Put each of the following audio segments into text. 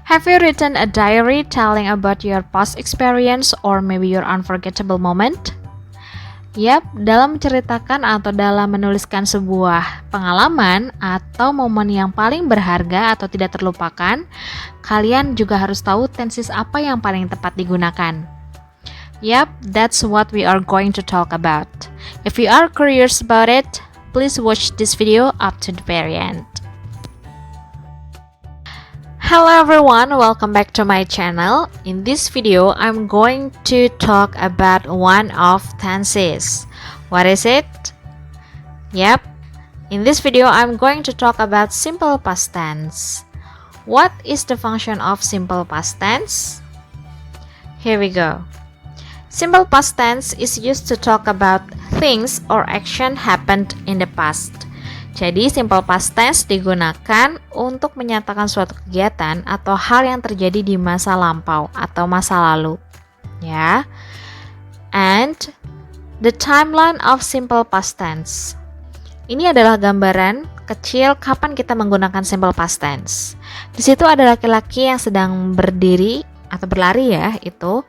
Have you written a diary telling about your past experience or maybe your unforgettable moment? Yap, dalam menceritakan atau dalam menuliskan sebuah pengalaman atau momen yang paling berharga atau tidak terlupakan, kalian juga harus tahu tenses apa yang paling tepat digunakan. Yap, that's what we are going to talk about. If you are curious about it, please watch this video up to the very end. Hello everyone, welcome back to my channel. In this video, I'm going to talk about one of tenses. What is it? Yep, in this video, I'm going to talk about simple past tense. What is the function of simple past tense? Here we go. Simple past tense is used to talk about things or action happened in the past. Jadi, simple past tense digunakan untuk menyatakan suatu kegiatan atau hal yang terjadi di masa lampau atau masa lalu. Ya. And the timeline of simple past tense. Ini adalah gambaran kecil kapan kita menggunakan simple past tense. Di situ ada laki-laki yang sedang berdiri atau berlari ya, itu.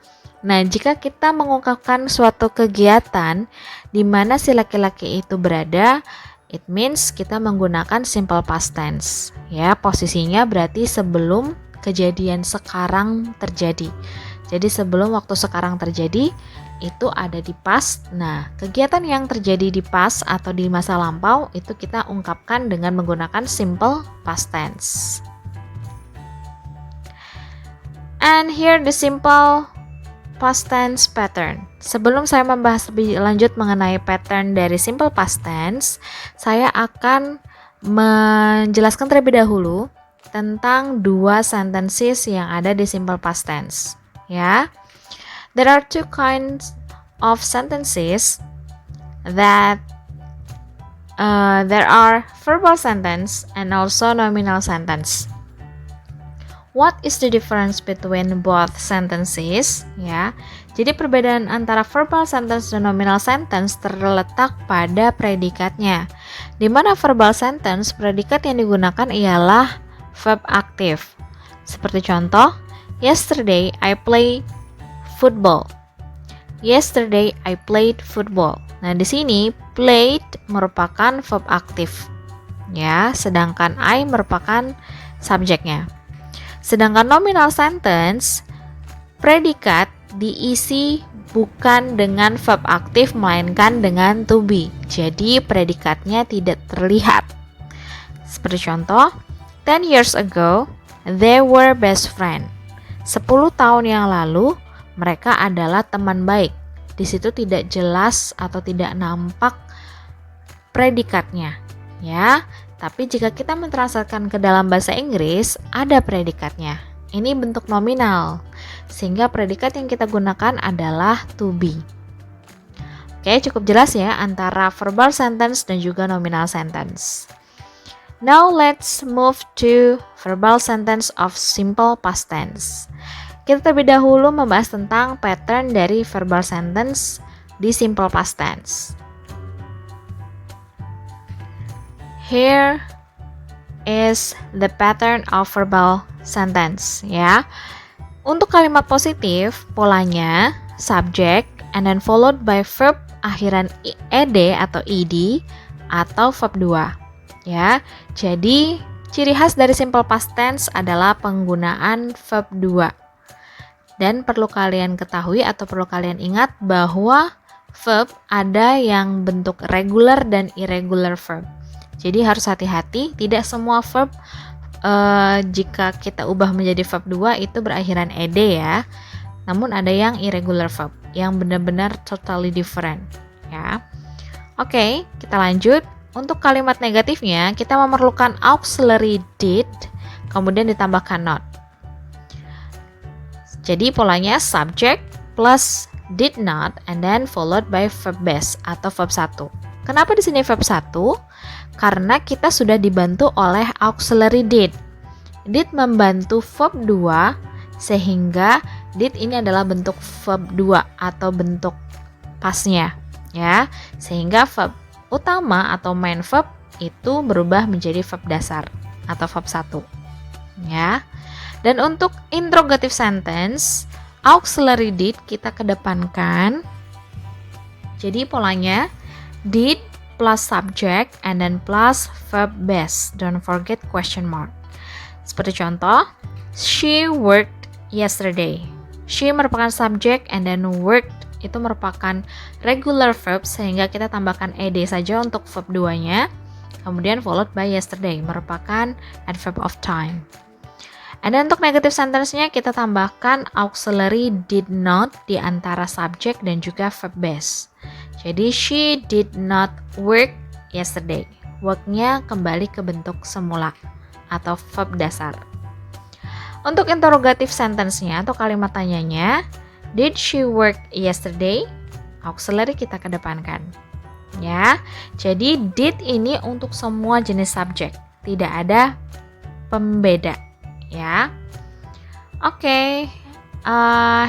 Nah, jika kita mengungkapkan suatu kegiatan di mana si laki-laki itu berada, it means kita menggunakan simple past tense. Ya, posisinya berarti sebelum kejadian sekarang terjadi. Jadi sebelum waktu sekarang terjadi, itu ada di past. Nah, kegiatan yang terjadi di past atau di masa lampau itu kita ungkapkan dengan menggunakan simple past tense. And here the simple past tense pattern. Sebelum saya membahas lebih lanjut mengenai pattern dari simple past tense, saya akan menjelaskan terlebih dahulu tentang dua sentences yang ada di simple past tense. Ya, there are two kinds of sentences that there are verbal sentence and also nominal sentence. What is the difference between both sentences? Ya, jadi perbedaan antara verbal sentence dan nominal sentence terletak pada predikatnya. Di mana verbal sentence, predikat yang digunakan ialah verb aktif. Seperti contoh, yesterday I played football. Yesterday I played football. Nah, di sini played merupakan verb aktif. Ya, sedangkan I merupakan subjeknya. Sedangkan nominal sentence, predikat diisi bukan dengan verb aktif melainkan dengan to be. Jadi predikatnya tidak terlihat. Seperti contoh, 10 years ago, they were best friend. 10 tahun yang lalu, mereka adalah teman baik. Di situ tidak jelas atau tidak nampak predikatnya. Ya, tapi jika kita mentranslatekan ke dalam bahasa Inggris, ada predikatnya. Ini bentuk nominal, sehingga predikat yang kita gunakan adalah to be. Oke, cukup jelas ya antara verbal sentence dan juga nominal sentence. Now let's move to verbal sentence of simple past tense. Kita terlebih dahulu membahas tentang pattern dari verbal sentence di simple past tense. Here is the pattern of verbal sentence, ya. Untuk kalimat positif, polanya subject and then followed by verb akhiran ed atau ed atau verb 2, ya. Jadi, ciri khas dari simple past tense adalah penggunaan verb 2. Dan perlu kalian ketahui atau perlu kalian ingat bahwa verb ada yang bentuk regular dan irregular verb. Jadi harus hati-hati, tidak semua verb jika kita ubah menjadi verb 2 itu berakhiran ed ya. Namun ada yang irregular verb, yang benar-benar totally different ya. Oke, kita lanjut. Untuk kalimat negatifnya, kita memerlukan auxiliary did, kemudian ditambahkan not. Jadi polanya subject plus did not and then followed by verb base atau verb 1. Kenapa di sini verb 1? Karena kita sudah dibantu oleh auxiliary did. Did membantu verb 2 sehingga did ini adalah bentuk verb 2 atau bentuk pasnya ya. Sehingga verb utama atau main verb itu berubah menjadi verb dasar atau verb 1. Ya. Dan untuk interrogative sentence, auxiliary did kita kedepankan. Jadi polanya did plus subject and then plus verb base. Don't forget question mark. Seperti contoh, she worked yesterday. She merupakan subject and then worked itu merupakan regular verb sehingga kita tambahkan ed saja untuk verb 2-nya. Kemudian followed by yesterday merupakan adverb of time. And then untuk negative sentence-nya kita tambahkan auxiliary did not di antara subject dan juga verb base. Jadi she did not work yesterday. Work-nya kembali ke bentuk semula atau verb dasar. Untuk interrogative sentence-nya atau kalimat tanyanya, did she work yesterday? Auxiliary kita kedepankan. Ya, jadi did ini untuk semua jenis subjek, tidak ada pembeda. Ya, oke.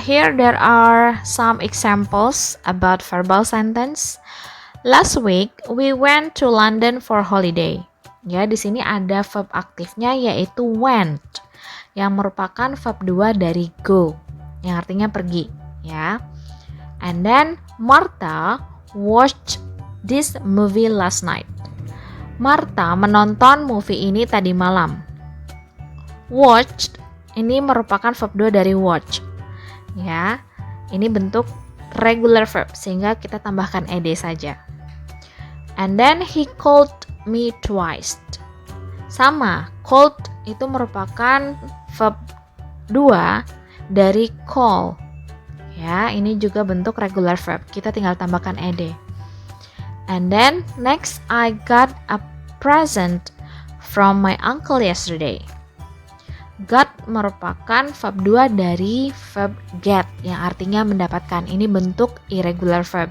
Here there are some examples about verbal sentence. Last week we went to London for holiday. Ya, di sini ada verb aktifnya yaitu went, yang merupakan verb 2 dari go, yang artinya pergi, ya. And then Martha watched this movie last night. Martha menonton movie ini tadi malam. Watched ini merupakan verb 2 dari watch. Ya. Ini bentuk regular verb sehingga kita tambahkan ed saja. And then he called me twice. Sama, called itu merupakan verb 2 dari call. Ya, ini juga bentuk regular verb. Kita tinggal tambahkan ed. And then next I got a present from my uncle yesterday. Got merupakan verb 2 dari verb get yang artinya mendapatkan. Ini bentuk irregular verb.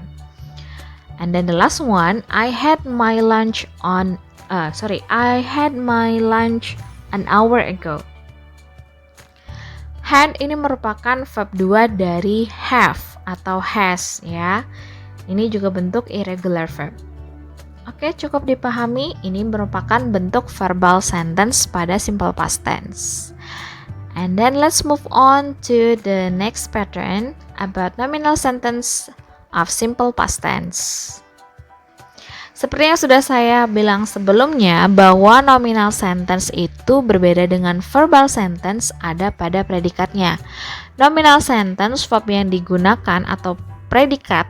And then the last one, I had my lunch an hour ago. Had ini merupakan verb 2 dari have atau has, ya. Ini juga bentuk irregular verb. Oke, cukup dipahami. Ini merupakan bentuk verbal sentence pada simple past tense. And then let's move on to the next pattern about nominal sentence of simple past tense. Seperti yang sudah saya bilang sebelumnya, bahwa nominal sentence itu berbeda dengan verbal sentence ada pada predikatnya. Nominal sentence verb yang digunakan atau predikat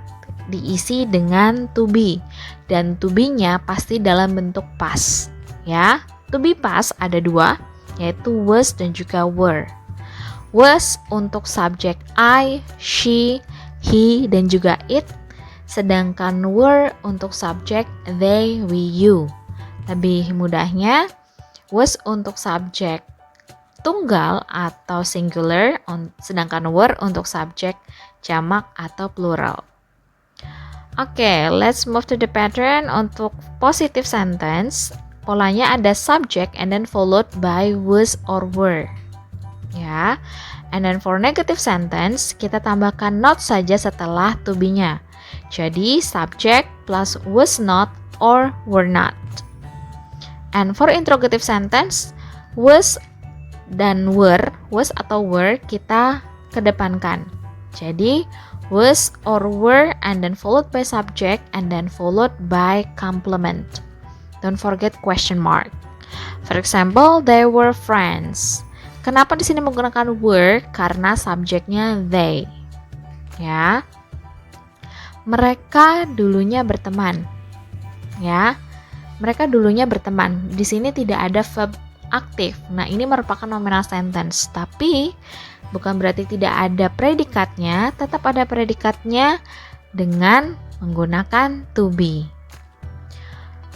diisi dengan to be, dan to be-nya pasti dalam bentuk past. Ya, to be past ada 2, yaitu was dan juga were. Was untuk subjek I, she, he, dan juga it. Sedangkan were untuk subjek they, we, you. Lebih mudahnya, was untuk subjek tunggal atau singular, sedangkan were untuk subjek jamak atau plural. Oke, let's move to the pattern. Untuk positive sentence, polanya ada subject and then followed by was or were. Ya. And then for negative sentence, kita tambahkan not saja setelah to be-nya. Jadi subject plus was not or were not. And for interrogative sentence, was dan were, was atau were kita kedepankan. Jadi was or were and then followed by subject and then followed by complement. Don't forget question mark. For example, they were friends. Kenapa di sini menggunakan were? Karena subjeknya they. Ya. Mereka dulunya berteman. Ya. Mereka dulunya berteman. Di sini tidak ada verb aktif. Nah, ini merupakan nominal sentence, tapi bukan berarti tidak ada predikatnya, tetap ada predikatnya dengan menggunakan to be.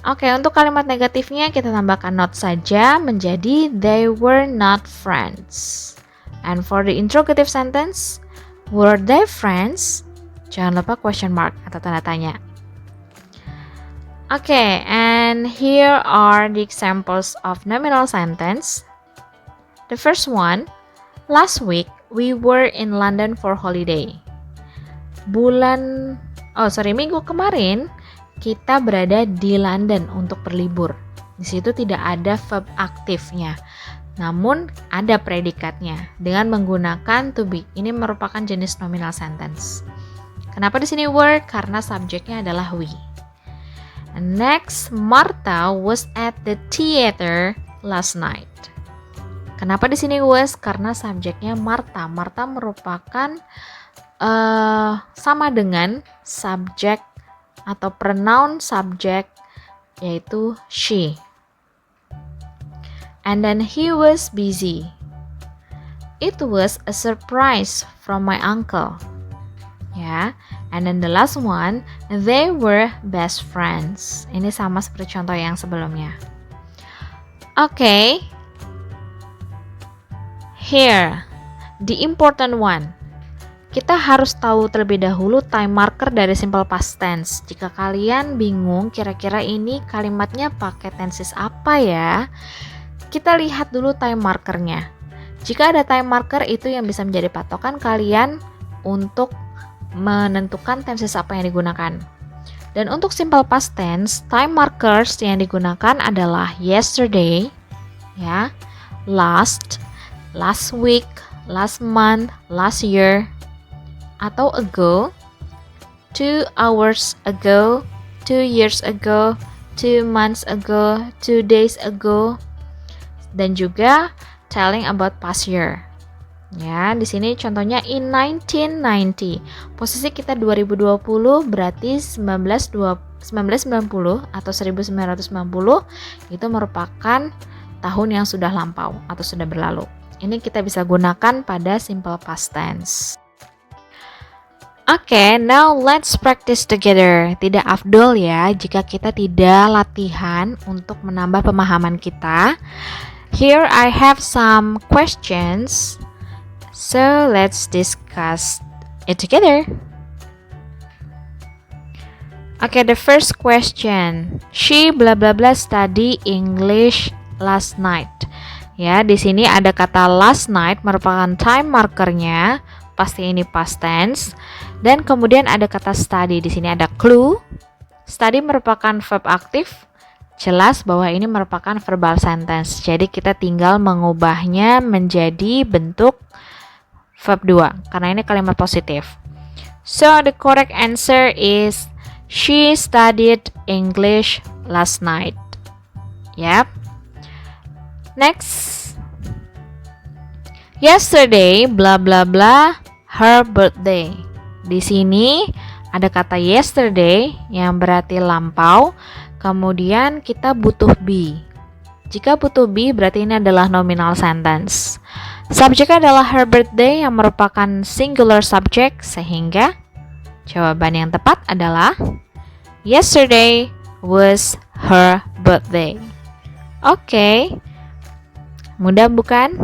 Oke, untuk kalimat negatifnya kita tambahkan not saja menjadi they were not friends. And for the interrogative sentence, were they friends? Jangan lupa question mark atau tanda tanya. Oke, and here are the examples of nominal sentence. The first one, last week we were in London for holiday. Minggu kemarin kita berada di London untuk berlibur. Di situ tidak ada verb aktifnya. namun ada predikatnya dengan menggunakan to be. Ini merupakan jenis nominal sentence. Kenapa di sini were? Karena subjeknya adalah we. And next, Martha was at the theater last night. Kenapa di sini was? Karena subjeknya Martha. Martha merupakan sama dengan subjek atau pronoun subjek, yaitu she. And then he was busy. It was a surprise from my uncle. Ya, and then the last one, they were best friends. Ini sama seperti contoh yang sebelumnya. Okay. Here, the important one. Kita harus tahu terlebih dahulu time marker dari simple past tense. Jika kalian bingung kira-kira ini kalimatnya pakai tenses apa ya, kita lihat dulu time markernya. Jika ada time marker, itu yang bisa menjadi patokan kalian untuk menentukan tenses apa yang digunakan. Dan untuk simple past tense, time markers yang digunakan adalah yesterday, ya, last week, last month, last year, atau ago, 2 hours ago, 2 years ago, 2 months ago, 2 days ago, dan juga telling about past year. Ya, di sini contohnya in 1990. Posisi kita 2020 berarti 1990 atau 1990 itu merupakan tahun yang sudah lampau atau sudah berlalu. Ini kita bisa gunakan pada simple past tense. Okay, now let's practice together. Tidak afdol ya jika kita tidak latihan untuk menambah pemahaman kita. Here I have some questions. So let's discuss it together. Okay, the first question. She blah blah blah study English last night. Ya, di sini ada kata last night merupakan time markernya. Pasti ini past tense. Dan kemudian ada kata study. Di sini ada clue. Study merupakan verb aktif. Jelas bahwa ini merupakan verbal sentence. Jadi kita tinggal mengubahnya menjadi bentuk verb 2 karena ini kalimat positif. So the correct answer is she studied English last night. Yep. Next. Yesterday blah blah blah her birthday. Di sini ada kata yesterday yang berarti lampau, kemudian kita butuh be. Jika butuh be berarti ini adalah nominal sentence. Subjeknya adalah her birthday yang merupakan singular subject, sehingga jawaban yang tepat adalah yesterday was her birthday. Oke. Mudah bukan?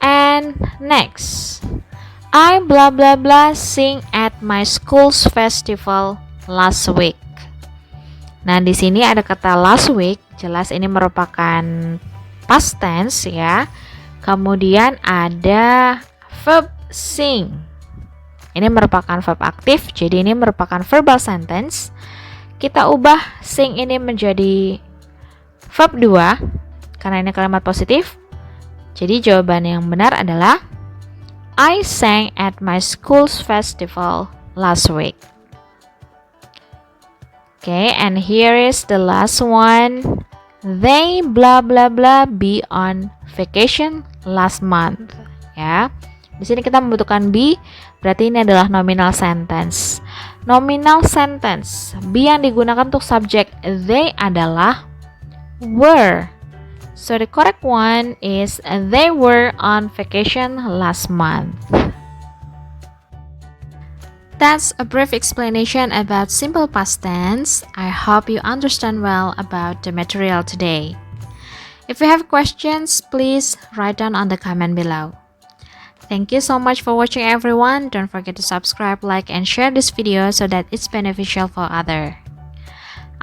And next. I blah blah blah sing at my school's festival last week. Nah, di sini ada kata last week, jelas ini merupakan past tense ya. Kemudian ada verb sing. Ini merupakan verb aktif, jadi ini merupakan verbal sentence. Kita ubah sing ini menjadi verb 2 karena ini kalimat positif. Jadi jawaban yang benar adalah I sang at my school's festival last week. Okay, and here is the last one. They blah blah blah be on vacation last month. Ya, di sini kita membutuhkan be, berarti ini adalah nominal sentence. Nominal sentence, be yang digunakan untuk subjek they adalah were. So the correct one is they were on vacation last month. That's a brief explanation about simple past tense. I hope you understand well about the material today. If you have questions, please write down on the comment below. Thank you so much for watching everyone. Don't forget to subscribe, like, and share this video so that it's beneficial for others.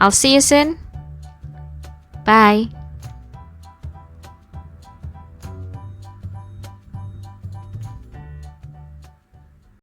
I'll see you soon. Bye.